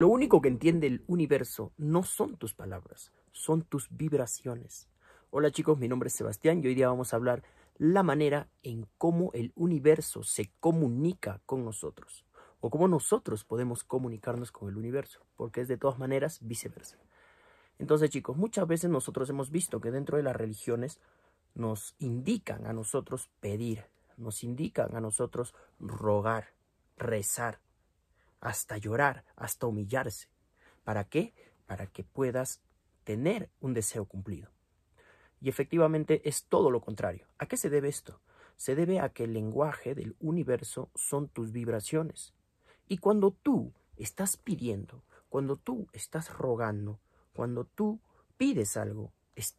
Lo único que entiende el universo no son tus palabras, son tus vibraciones. Hola chicos, mi nombre es Sebastián y hoy día vamos a hablar la manera en cómo el universo se comunica con nosotros o cómo nosotros podemos comunicarnos con el universo, porque es de todas maneras viceversa. Entonces chicos, muchas veces nosotros hemos visto que dentro de las religiones nos indican a nosotros pedir, nos indican a nosotros rogar, rezar, hasta llorar, hasta humillarse. ¿Para qué? Para que puedas tener un deseo cumplido. Y efectivamente es todo lo contrario. ¿A qué se debe esto? Se debe a que el lenguaje del universo son tus vibraciones. Y cuando tú estás pidiendo, cuando tú estás rogando, cuando tú pides algo, es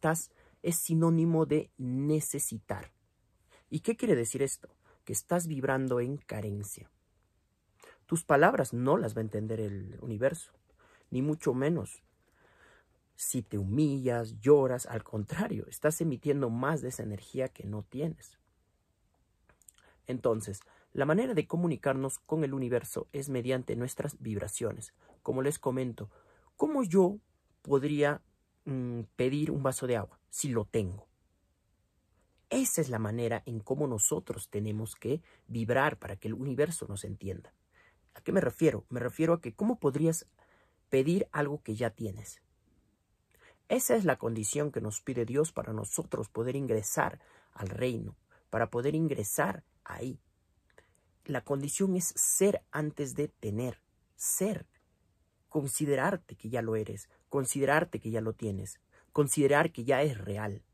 sinónimo de necesitar. ¿Y qué quiere decir esto? Que estás vibrando en carencia. Tus palabras no las va a entender el universo, ni mucho menos si te humillas, lloras, al contrario, estás emitiendo más de esa energía que no tienes. Entonces, la manera de comunicarnos con el universo es mediante nuestras vibraciones. Como les comento, ¿cómo yo podría pedir un vaso de agua si lo tengo? Esa es la manera en cómo nosotros tenemos que vibrar para que el universo nos entienda. ¿A qué me refiero? Me refiero a que ¿cómo podrías pedir algo que ya tienes? Esa es la condición que nos pide Dios para nosotros poder ingresar al reino, para poder ingresar ahí. La condición es ser antes de tener, ser, considerarte que ya lo eres, considerarte que ya lo tienes, considerar que ya es real.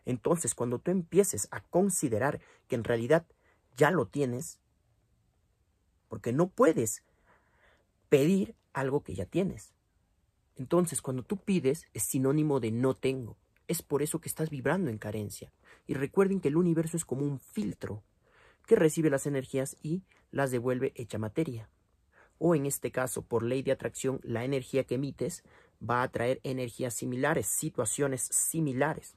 Entonces, cuando tú empieces a considerar que en realidad ya lo tienes, porque no puedes pedir algo que ya tienes. Entonces, cuando tú pides, es sinónimo de no tengo. Es por eso que estás vibrando en carencia. Y recuerden que el universo es como un filtro que recibe las energías y las devuelve hecha materia. O en este caso, por ley de atracción, la energía que emites va a atraer energías similares, situaciones similares,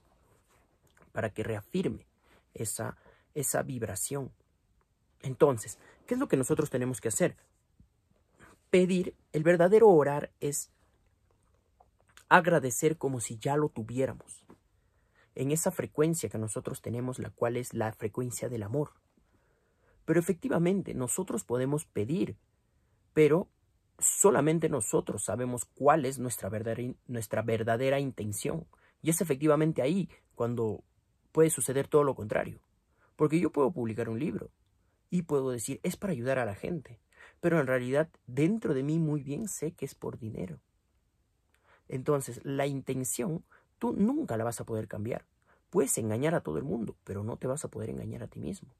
para que reafirme esa vibración. Entonces, ¿qué es lo que nosotros tenemos que hacer? Pedir, el verdadero orar es agradecer como si ya lo tuviéramos. En esa frecuencia que nosotros tenemos, la cual es la frecuencia del amor. Pero efectivamente, nosotros podemos pedir, pero solamente nosotros sabemos cuál es nuestra verdadera intención. Y es efectivamente ahí cuando puede suceder todo lo contrario. Porque yo puedo publicar un libro y puedo decir, es para ayudar a la gente. Pero en realidad, dentro de mí muy bien sé que es por dinero. Entonces, la intención, tú nunca la vas a poder cambiar. Puedes engañar a todo el mundo, pero no te vas a poder engañar a ti mismo.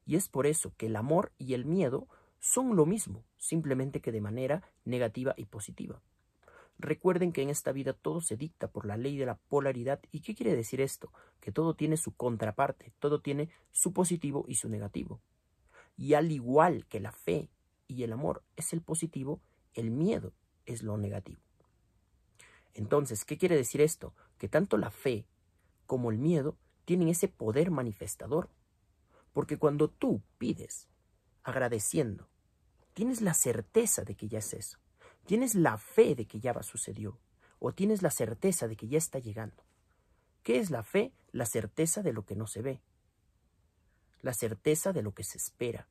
Y es por eso que el amor y el miedo son lo mismo, simplemente que de manera negativa y positiva. Recuerden que en esta vida todo se dicta por la ley de la polaridad. ¿Y qué quiere decir esto? Que todo tiene su contraparte, todo tiene su positivo y su negativo. Y al igual que la fe y el amor es el positivo, el miedo es lo negativo. Entonces, ¿qué quiere decir esto? Que tanto la fe como el miedo tienen ese poder manifestador. Porque cuando tú pides agradeciendo, tienes la certeza de que ya es eso. Tienes la fe de que ya sucedió. O tienes la certeza de que ya está llegando. ¿Qué es la fe? La certeza de lo que no se ve. La certeza de lo que se espera.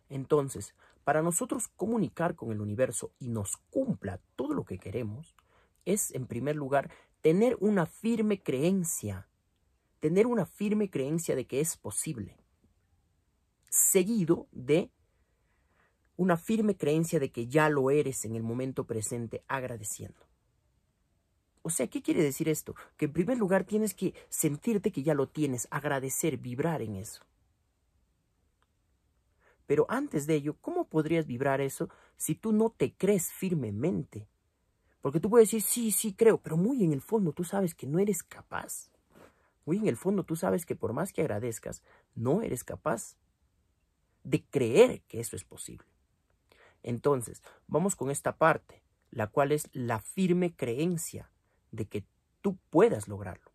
Entonces, para nosotros comunicar con el universo y nos cumpla todo lo que queremos, es en primer lugar tener una firme creencia. Tener una firme creencia de que es posible. Seguido de una firme creencia de que ya lo eres en el momento presente agradeciendo. O sea, ¿qué quiere decir esto? Que en primer lugar tienes que sentirte que ya lo tienes, agradecer, vibrar en eso. Pero antes de ello, ¿cómo podrías vibrar eso si tú no te crees firmemente? Porque tú puedes decir, sí, creo, pero muy en el fondo tú sabes que no eres capaz. Muy en el fondo tú sabes que por más que agradezcas, no eres capaz de creer que eso es posible. Entonces, vamos con esta parte, la cual es la firme creencia de que tú puedas lograrlo.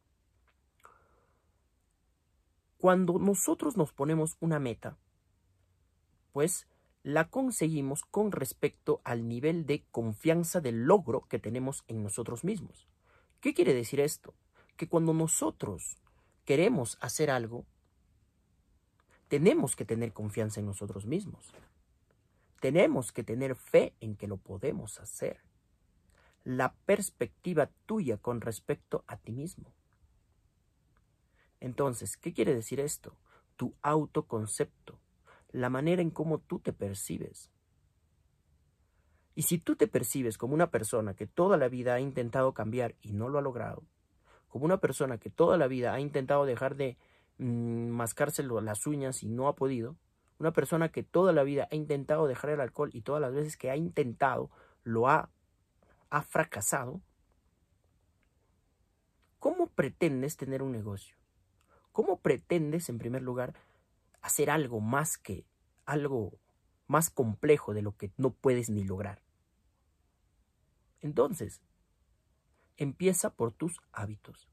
Cuando nosotros nos ponemos una meta, pues la conseguimos con respecto al nivel de confianza del logro que tenemos en nosotros mismos. ¿Qué quiere decir esto? Que cuando nosotros queremos hacer algo, tenemos que tener confianza en nosotros mismos. Tenemos que tener fe en que lo podemos hacer. La perspectiva tuya con respecto a ti mismo. Entonces, ¿qué quiere decir esto? Tu autoconcepto, la manera en cómo tú te percibes. Y si tú te percibes como una persona que toda la vida ha intentado cambiar y no lo ha logrado, como una persona que toda la vida ha intentado dejar de mascarse las uñas y no ha podido, una persona que toda la vida ha intentado dejar el alcohol y todas las veces que ha intentado lo ha fracasado, ¿cómo pretendes tener un negocio? ¿Cómo pretendes, en primer lugar, hacer algo más complejo de lo que no puedes ni lograr? Entonces, empieza por tus hábitos.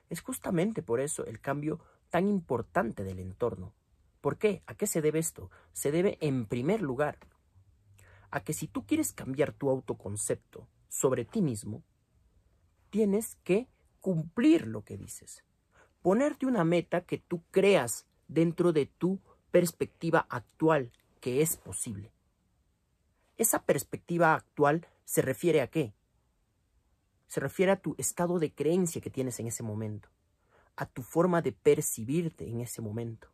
Es justamente por eso el cambio tan importante del entorno. ¿Por qué? ¿A qué se debe esto? Se debe, en primer lugar, a que si tú quieres cambiar tu autoconcepto sobre ti mismo, tienes que cumplir lo que dices. Ponerte una meta que tú creas dentro de tu perspectiva actual que es posible. Esa perspectiva actual se refiere ¿a qué? Se refiere a tu estado de creencia que tienes en ese momento, a tu forma de percibirte en ese momento,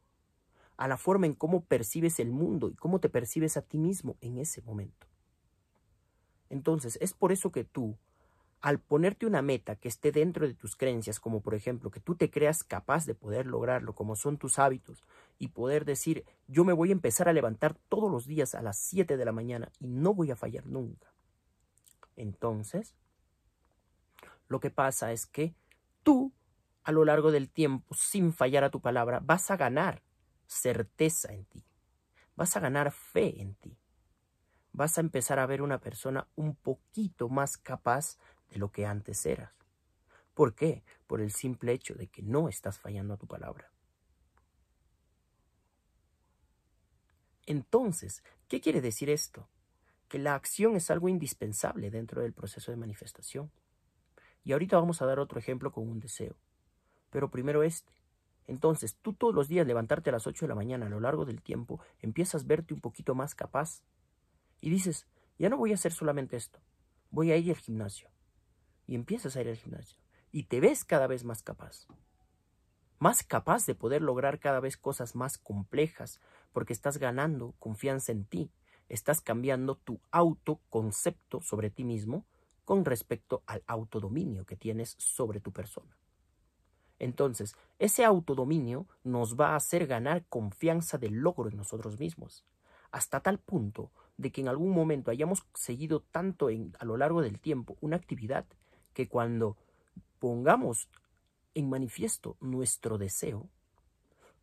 a la forma en cómo percibes el mundo y cómo te percibes a ti mismo en ese momento. Entonces, es por eso que tú, al ponerte una meta que esté dentro de tus creencias, como por ejemplo que tú te creas capaz de poder lograrlo, como son tus hábitos, y poder decir, yo me voy a empezar a levantar todos los días a las 7 de la mañana y no voy a fallar nunca. Entonces, lo que pasa es que tú, a lo largo del tiempo, sin fallar a tu palabra, vas a ganar certeza en ti, vas a ganar fe en ti, vas a empezar a ver una persona un poquito más capaz de lo que antes eras. ¿Por qué? Por el simple hecho de que no estás fallando a tu palabra. Entonces, ¿qué quiere decir esto? Que la acción es algo indispensable dentro del proceso de manifestación. Y ahorita vamos a dar otro ejemplo con un deseo. Pero primero este. Entonces, tú todos los días levantarte a las 8 de la mañana a lo largo del tiempo, empiezas a verte un poquito más capaz. Y dices, ya no voy a hacer solamente esto. Voy a ir al gimnasio. Y empiezas a ir al gimnasio. Y te ves cada vez más capaz. Más capaz de poder lograr cada vez cosas más complejas, porque estás ganando confianza en ti. Estás cambiando tu autoconcepto sobre ti mismo con respecto al autodominio que tienes sobre tu persona. Entonces, ese autodominio nos va a hacer ganar confianza del logro en nosotros mismos, hasta tal punto de que en algún momento hayamos seguido tanto a lo largo del tiempo una actividad que cuando pongamos en manifiesto nuestro deseo,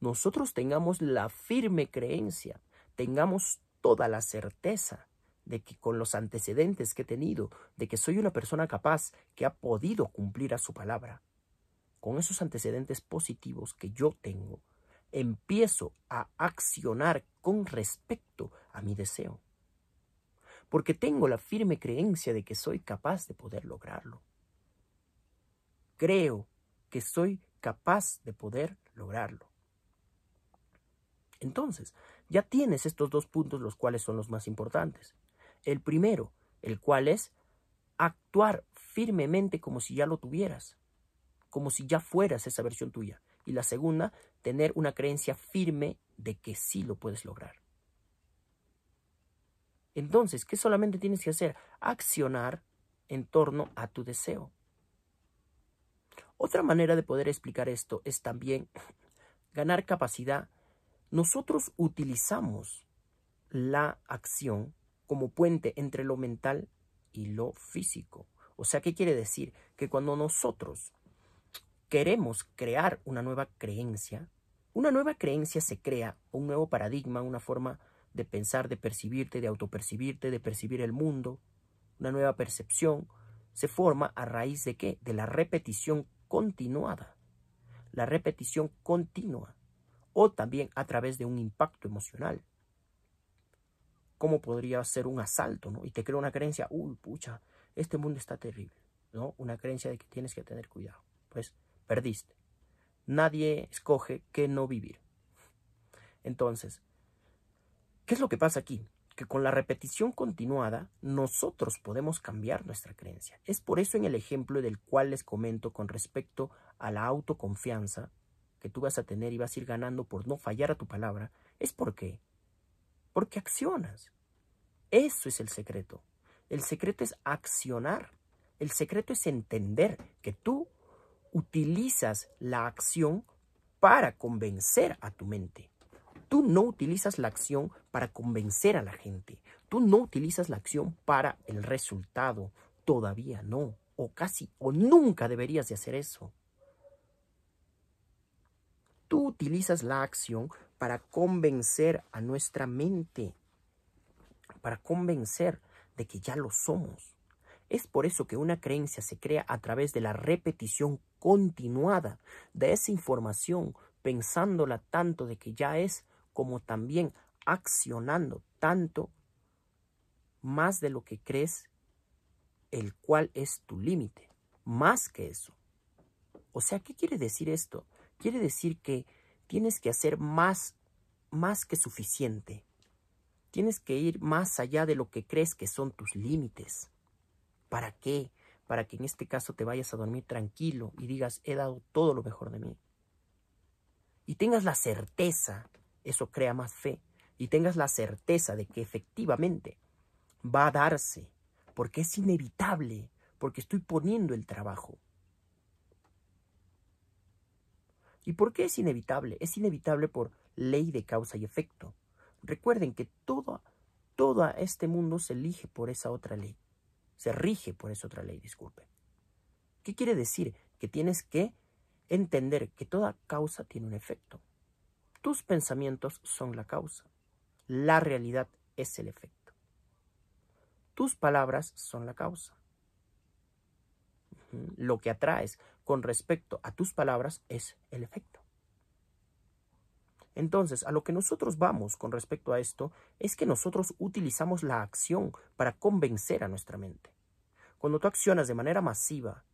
nosotros tengamos la firme creencia, tengamos toda la certeza de que con los antecedentes que he tenido, de que soy una persona capaz que ha podido cumplir a su palabra, con esos antecedentes positivos que yo tengo, empiezo a accionar con respecto a mi deseo. Porque tengo la firme creencia de que soy capaz de poder lograrlo. Creo que soy capaz de poder lograrlo. Entonces, ya tienes estos dos puntos, los cuales son los más importantes. El primero, el cual es actuar firmemente como si ya lo tuvieras, como si ya fueras esa versión tuya. Y la segunda, tener una creencia firme de que sí lo puedes lograr. Entonces, ¿qué solamente tienes que hacer? Accionar en torno a tu deseo. Otra manera de poder explicar esto es también ganar capacidad. Nosotros utilizamos la acción como puente entre lo mental y lo físico. O sea, ¿qué quiere decir? Que cuando nosotros queremos crear una nueva creencia se crea, un nuevo paradigma, una forma de pensar, de percibirte, de autopercibirte, de percibir el mundo, una nueva percepción, se forma a raíz de ¿qué? De la repetición continuada. La repetición continua. O también a través de un impacto emocional. cómo podría ser un asalto, ¿no? Y te crea una creencia, uy, pucha, este mundo está terrible, ¿no? Una creencia de que tienes que tener cuidado. Pues perdiste. Nadie escoge qué no vivir. Entonces, ¿qué es lo que pasa aquí? Que con la repetición continuada, nosotros podemos cambiar nuestra creencia. Es por eso en el ejemplo del cual les comento con respecto a la autoconfianza que tú vas a tener y vas a ir ganando por no fallar a tu palabra, es porque accionas. Eso es el secreto. El secreto es accionar. El secreto es entender que tú utilizas la acción para convencer a tu mente. Tú no utilizas la acción para convencer a la gente. Tú no utilizas la acción para el resultado. Todavía no. O casi o nunca deberías de hacer eso. Tú utilizas la acción para convencer a nuestra mente. Para convencer de que ya lo somos. Es por eso que una creencia se crea a través de la repetición continuada de esa información, pensándola tanto de que ya es, como también accionando tanto más de lo que crees, el cual es tu límite, más que eso. O sea, ¿qué quiere decir esto? Quiere decir que tienes que hacer más que suficiente. Tienes que ir más allá de lo que crees que son tus límites. ¿Para qué? Para que en este caso te vayas a dormir tranquilo y digas, he dado todo lo mejor de mí. Y tengas la certeza, eso crea más fe, y tengas la certeza de que efectivamente va a darse, porque es inevitable, porque estoy poniendo el trabajo. ¿Y por qué es inevitable? Es inevitable por ley de causa y efecto. Recuerden que todo este mundo se elige por esa otra ley. Se rige por esa otra ley, disculpen. ¿Qué quiere decir? Que tienes que entender que toda causa tiene un efecto. Tus pensamientos son la causa. La realidad es el efecto. Tus palabras son la causa. Lo que atraes con respecto a tus palabras es el efecto. Entonces, a lo que nosotros vamos con respecto a esto es que nosotros utilizamos la acción para convencer a nuestra mente. Cuando tú accionas de manera masiva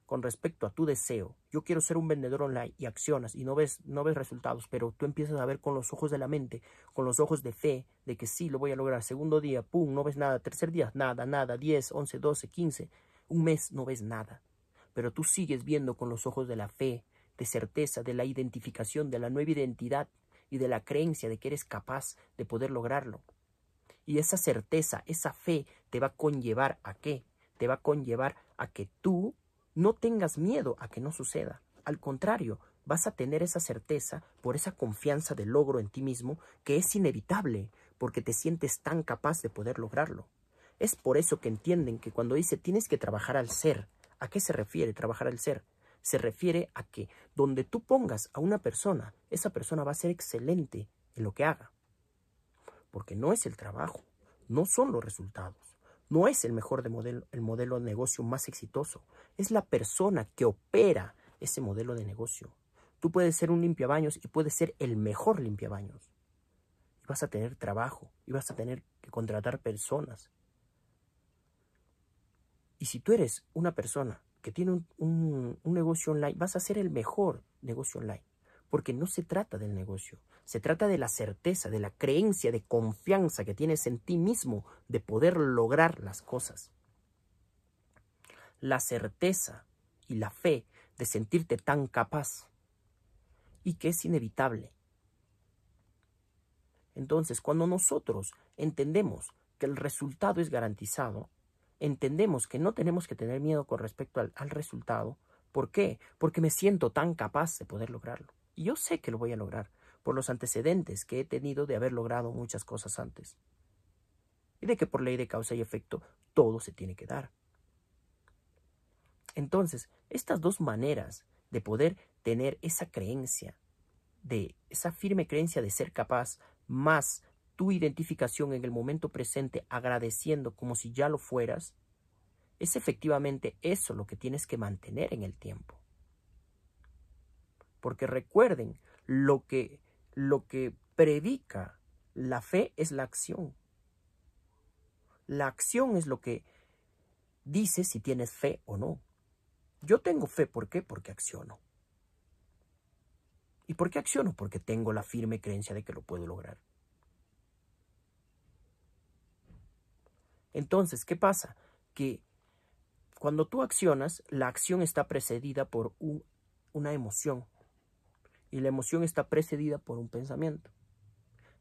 con respecto a tu deseo, yo quiero ser un vendedor online, y accionas y no ves resultados, pero tú empiezas a ver con los ojos de la mente, con los ojos de fe, de que sí, lo voy a lograr. Segundo día, pum, no ves nada. Tercer día, nada. 10, 11, 12, 15. Un mes no ves nada. Pero tú sigues viendo con los ojos de la fe, de certeza, de la identificación, de la nueva identidad y de la creencia de que eres capaz de poder lograrlo. Y esa certeza, esa fe te va a conllevar ¿a qué? Te va a conllevar a que tú no tengas miedo a que no suceda. Al contrario, vas a tener esa certeza por esa confianza de logro en ti mismo que es inevitable porque te sientes tan capaz de poder lograrlo. Es por eso que entienden que cuando dice tienes que trabajar al ser, ¿a qué se refiere trabajar al ser? Se refiere a que donde tú pongas a una persona, esa persona va a ser excelente en lo que haga. Porque no es el trabajo, no son los resultados, no es el modelo de negocio más exitoso, es la persona que opera ese modelo de negocio. Tú puedes ser un limpiabaños y puedes ser el mejor limpiabaños. Y vas a tener trabajo y vas a tener que contratar personas. Y si tú eres una persona que tiene un negocio online, vas a ser el mejor negocio online. Porque no se trata del negocio, se trata de la certeza, de la creencia, de confianza que tienes en ti mismo de poder lograr las cosas. La certeza y la fe de sentirte tan capaz y que es inevitable. Entonces, cuando nosotros entendemos que el resultado es garantizado, entendemos que no tenemos que tener miedo con respecto al resultado. ¿Por qué? Porque me siento tan capaz de poder lograrlo. Y yo sé que lo voy a lograr por los antecedentes que he tenido de haber logrado muchas cosas antes. Y de que por ley de causa y efecto todo se tiene que dar. Entonces, estas dos maneras de poder tener esa creencia, de esa firme creencia de ser capaz, más tu identificación en el momento presente agradeciendo como si ya lo fueras, es efectivamente eso lo que tienes que mantener en el tiempo. Porque recuerden, lo que predica la fe es la acción. La acción es lo que dice si tienes fe o no. Yo tengo fe, ¿por qué? Porque acciono. ¿Y por qué acciono? Porque tengo la firme creencia de que lo puedo lograr. Entonces, ¿qué pasa? Que cuando tú accionas, la acción está precedida por una emoción. Y la emoción está precedida por un pensamiento.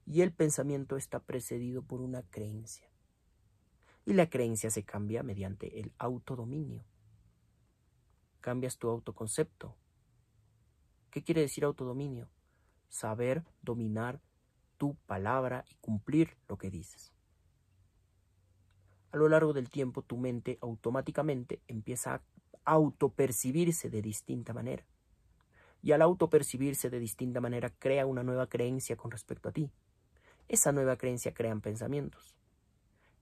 Y el pensamiento está precedido por una creencia. Y la creencia se cambia mediante el autodominio. Cambias tu autoconcepto. ¿Qué quiere decir autodominio? Saber dominar tu palabra y cumplir lo que dices. A lo largo del tiempo, tu mente automáticamente empieza a autopercibirse de distinta manera. Y al autopercibirse de distinta manera, crea una nueva creencia con respecto a ti. Esa nueva creencia crea pensamientos.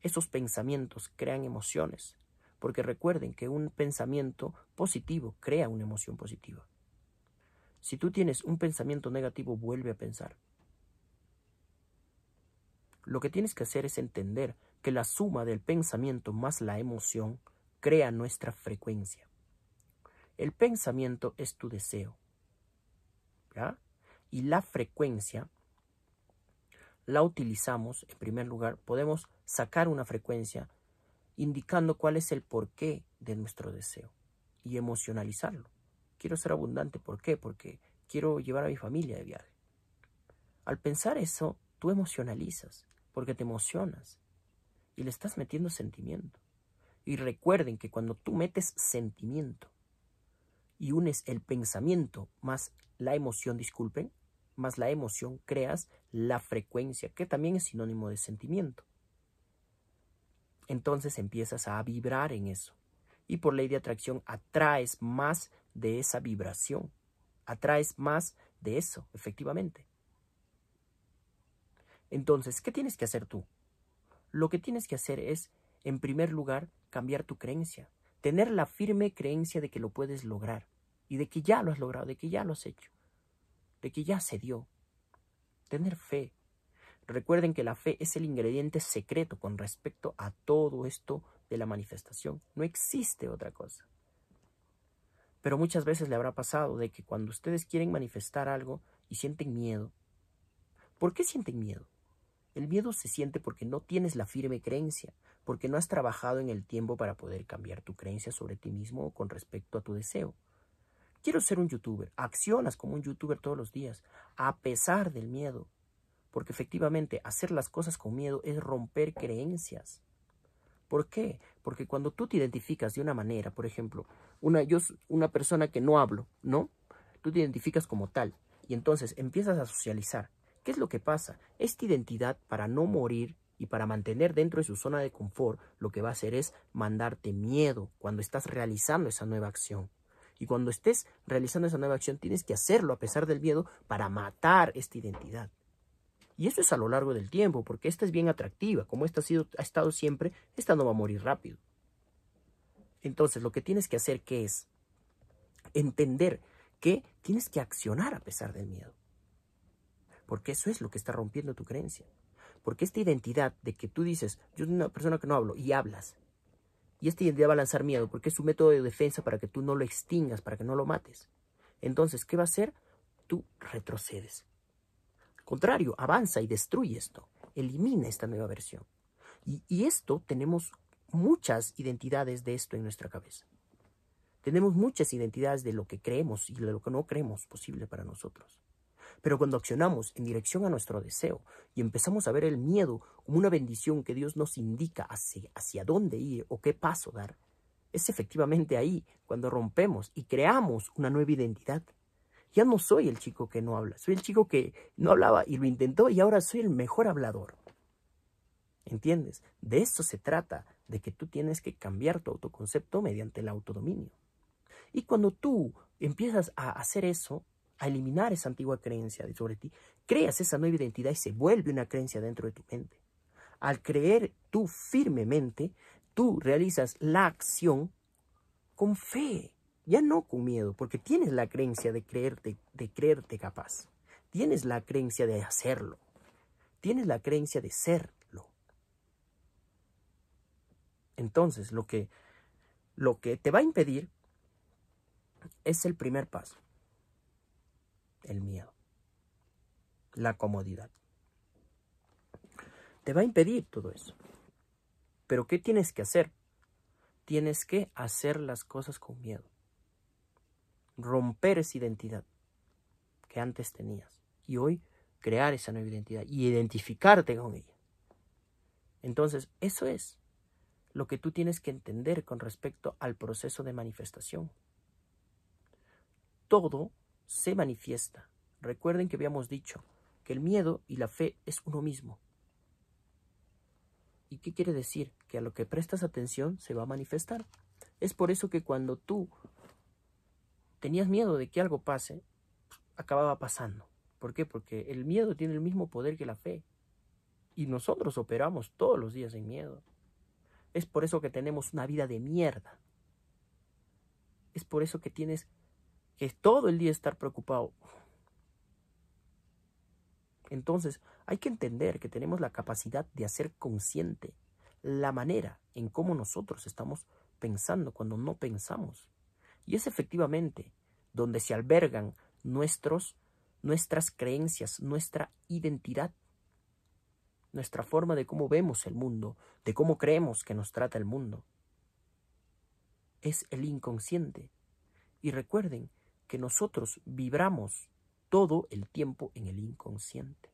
Esos pensamientos crean emociones. Porque recuerden que un pensamiento positivo crea una emoción positiva. Si tú tienes un pensamiento negativo, vuelve a pensar. Lo que tienes que hacer es entender que la suma del pensamiento más la emoción crea nuestra frecuencia. El pensamiento es tu deseo, ¿ya? Y la frecuencia la utilizamos, en primer lugar, podemos sacar una frecuencia indicando cuál es el porqué de nuestro deseo y emocionalizarlo. Quiero ser abundante, ¿por qué? Porque quiero llevar a mi familia de viaje. Al pensar eso, tú emocionalizas, porque te emocionas y le estás metiendo sentimiento. Y recuerden que cuando tú metes sentimiento y unes el pensamiento más la emoción, disculpen, más la emoción, creas la frecuencia, que también es sinónimo de sentimiento. Entonces empiezas a vibrar en eso. Y por ley de atracción atraes más de esa vibración. Atraes más de eso, efectivamente. Entonces, ¿qué tienes que hacer tú? Lo que tienes que hacer es, en primer lugar, cambiar tu creencia. Tener la firme creencia de que lo puedes lograr. Y de que ya lo has logrado, de que ya lo has hecho. De que ya se dio. Tener fe. Recuerden que la fe es el ingrediente secreto con respecto a todo esto de la manifestación. No existe otra cosa. Pero muchas veces le habrá pasado de que cuando ustedes quieren manifestar algo y sienten miedo. ¿Por qué sienten miedo? El miedo se siente porque no tienes la firme creencia, porque no has trabajado en el tiempo para poder cambiar tu creencia sobre ti mismo con respecto a tu deseo. Quiero ser un youtuber. Accionas como un youtuber todos los días, a pesar del miedo. Porque efectivamente hacer las cosas con miedo es romper creencias. ¿Por qué? Porque cuando tú te identificas de una manera, por ejemplo, una persona que no hablo, ¿no? Tú te identificas como tal y entonces empiezas a socializar. ¿Qué es lo que pasa? Esta identidad, para no morir y para mantener dentro de su zona de confort, lo que va a hacer es mandarte miedo cuando estás realizando esa nueva acción. Y cuando estés realizando esa nueva acción, tienes que hacerlo a pesar del miedo para matar esta identidad. Y eso es a lo largo del tiempo, porque esta es bien atractiva. Como esta ha estado siempre, esta no va a morir rápido. Entonces, lo que tienes que hacer, ¿qué es? Entender que tienes que accionar a pesar del miedo. Porque eso es lo que está rompiendo tu creencia. Porque esta identidad de que tú dices, yo soy una persona que no hablo, y hablas. Y esta identidad va a lanzar miedo, porque es un método de defensa para que tú no lo extingas, para que no lo mates. Entonces, ¿qué va a hacer? Tú retrocedes. Contrario, avanza y destruye esto. Elimina esta nueva versión. Y esto, tenemos muchas identidades de esto en nuestra cabeza. Tenemos muchas identidades de lo que creemos y de lo que no creemos posible para nosotros. Pero cuando accionamos en dirección a nuestro deseo y empezamos a ver el miedo como una bendición que Dios nos indica hacia dónde ir o qué paso dar, es efectivamente ahí cuando rompemos y creamos una nueva identidad. Ya no soy el chico que no habla, soy el chico que no hablaba y lo intentó y ahora soy el mejor hablador. ¿Entiendes? De eso se trata, de que tú tienes que cambiar tu autoconcepto mediante el autodominio. Y cuando tú empiezas a hacer eso, a eliminar esa antigua creencia sobre ti, creas esa nueva identidad y se vuelve una creencia dentro de tu mente. Al creer tú firmemente, tú realizas la acción con fe. Ya no con miedo, porque tienes la creencia de creerte capaz. Tienes la creencia de hacerlo. Tienes la creencia de serlo. Entonces, lo que te va a impedir es el primer paso. El miedo. La comodidad. Te va a impedir todo eso. Pero ¿qué tienes que hacer? Tienes que hacer las cosas con miedo. Romper esa identidad que antes tenías. Y hoy crear esa nueva identidad y identificarte con ella. Entonces, eso es lo que tú tienes que entender con respecto al proceso de manifestación. Todo se manifiesta. Recuerden que habíamos dicho que el miedo y la fe es uno mismo. ¿Y qué quiere decir? Que a lo que prestas atención se va a manifestar. Es por eso que cuando tú tenías miedo de que algo pase, acababa pasando. ¿Por qué? Porque el miedo tiene el mismo poder que la fe. Y nosotros operamos todos los días en miedo. Es por eso que tenemos una vida de mierda. Es por eso que tienes que todo el día estar preocupado. Entonces, hay que entender que tenemos la capacidad de hacer consciente la manera en cómo nosotros estamos pensando cuando no pensamos. Y es efectivamente donde se albergan nuestras creencias, nuestra identidad, nuestra forma de cómo vemos el mundo, de cómo creemos que nos trata el mundo. Es el inconsciente. Y recuerden que nosotros vibramos todo el tiempo en el inconsciente.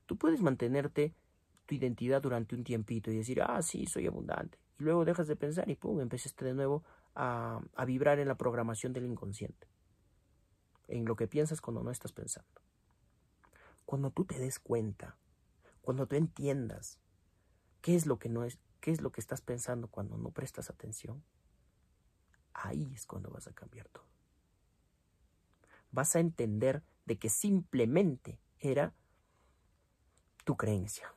Tú puedes mantenerte tu identidad durante un tiempito y decir, sí, soy abundante. Y luego dejas de pensar y pum, empezaste de nuevo a vibrar en la programación del inconsciente. En lo que piensas cuando no estás pensando. Cuando tú te des cuenta, cuando tú entiendas qué es lo que estás pensando cuando no prestas atención, ahí es cuando vas a cambiar todo. Vas a entender de que simplemente era tu creencia.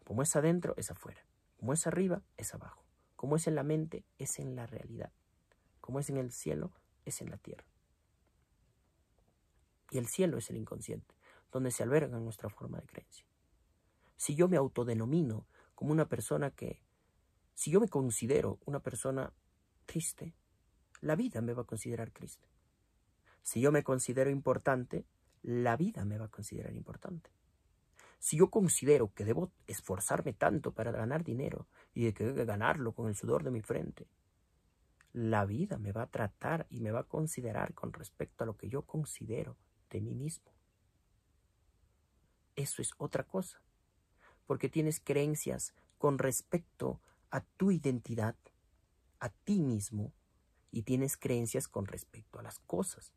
Como es adentro, es afuera. Como es arriba, es abajo. Como es en la mente, es en la realidad. Como es en el cielo, es en la tierra. Y el cielo es el inconsciente, donde se alberga nuestra forma de creencia. Si yo me autodenomino como una persona si yo me considero una persona triste, la vida me va a considerar triste. Si yo me considero importante, la vida me va a considerar importante. Si yo considero que debo esforzarme tanto para ganar dinero y de que ganarlo con el sudor de mi frente, la vida me va a tratar y me va a considerar con respecto a lo que yo considero de mí mismo. Eso es otra cosa, porque tienes creencias con respecto a tu identidad, a ti mismo, y tienes creencias con respecto a las cosas,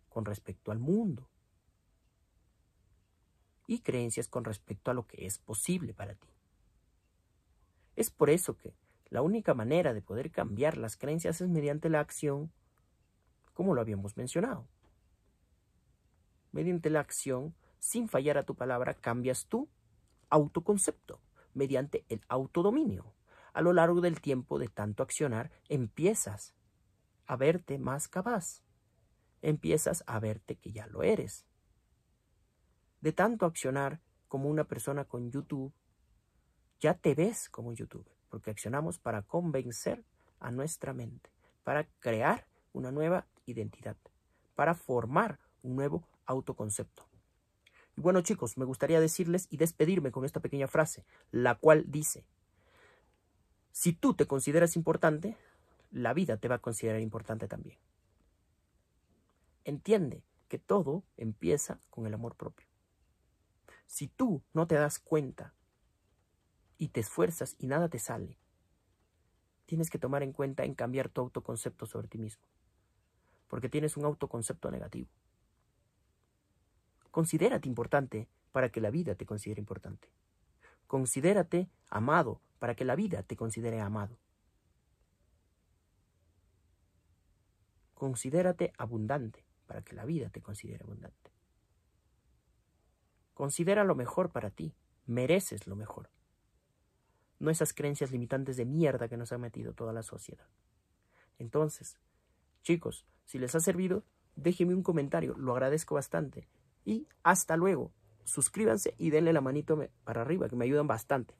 con respecto al mundo, y creencias con respecto a lo que es posible para ti. Es por eso que la única manera de poder cambiar las creencias es mediante la acción, como lo habíamos mencionado. Mediante la acción, sin fallar a tu palabra, cambias tu autoconcepto, mediante el autodominio. A lo largo del tiempo de tanto accionar, empiezas a verte más capaz. Empiezas a verte que ya lo eres. De tanto accionar como una persona con YouTube, ya te ves como YouTuber, porque accionamos para convencer a nuestra mente, para crear una nueva identidad, para formar un nuevo autoconcepto. Y bueno, chicos, me gustaría decirles y despedirme con esta pequeña frase, la cual dice: si tú te consideras importante, la vida te va a considerar importante también. Entiende que todo empieza con el amor propio. Si tú no te das cuenta y te esfuerzas y nada te sale, tienes que tomar en cuenta en cambiar tu autoconcepto sobre ti mismo, porque tienes un autoconcepto negativo. Considérate importante para que la vida te considere importante. Considérate amado para que la vida te considere amado. Considérate abundante para que la vida te considere abundante. Considera lo mejor para ti. Mereces lo mejor. No esas creencias limitantes de mierda que nos ha metido toda la sociedad. Entonces, chicos, si les ha servido, déjenme un comentario. Lo agradezco bastante. Y hasta luego. Suscríbanse y denle la manito para arriba, que me ayudan bastante.